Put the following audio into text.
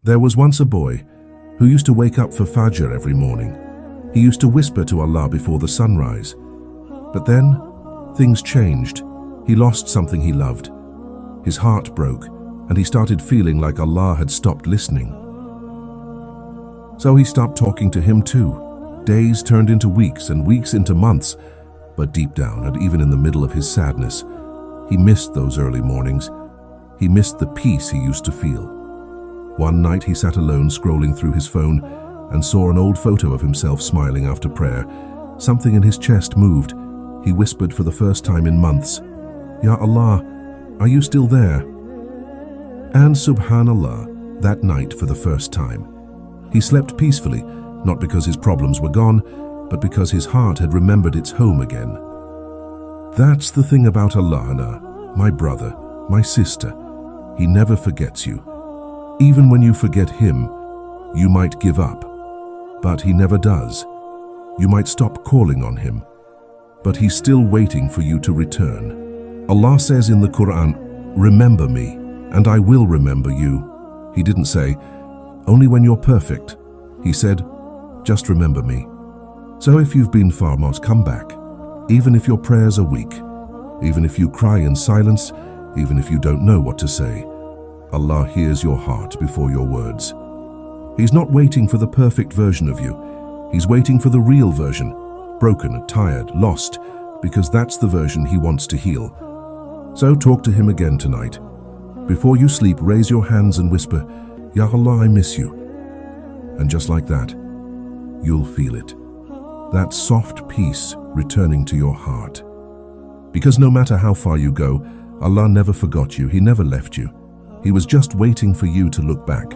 There was once a boy who used to wake up for Fajr every morning. He used to whisper to Allah before the sunrise. But then, things changed. He lost something he loved. His heart broke, and he started feeling like Allah had stopped listening. So he stopped talking to him too. Days turned into weeks and weeks into months, but deep down, and even in the middle of his sadness, he missed those early mornings. He missed the peace he used to feel. One night he sat alone scrolling through his phone and saw an old photo of himself smiling after prayer. Something in his chest moved. He whispered for the first time in months, "Ya Allah, are you still there?" And subhanallah, that night for the first time, he slept peacefully, not because his problems were gone, but because his heart had remembered its home again. That's the thing about Allah, my brother, my sister. He never forgets you. Even when you forget Him, you might give up, but He never does. You might stop calling on Him, but He's still waiting for you to return. Allah says in the Quran, "Remember me, and I will remember you." He didn't say, "Only when you're perfect." He said, "Just remember me." So if you've been far, come back. Even if your prayers are weak, even if you cry in silence, even if you don't know what to say, Allah hears your heart before your words. He's not waiting for the perfect version of you. He's waiting for the real version, broken, tired, lost, because that's the version He wants to heal. So talk to Him again tonight. Before you sleep, raise your hands and whisper, "Ya Allah, I miss you." And just like that, you'll feel it. That soft peace returning to your heart. Because no matter how far you go, Allah never forgot you. He never left you. He was just waiting for you to look back.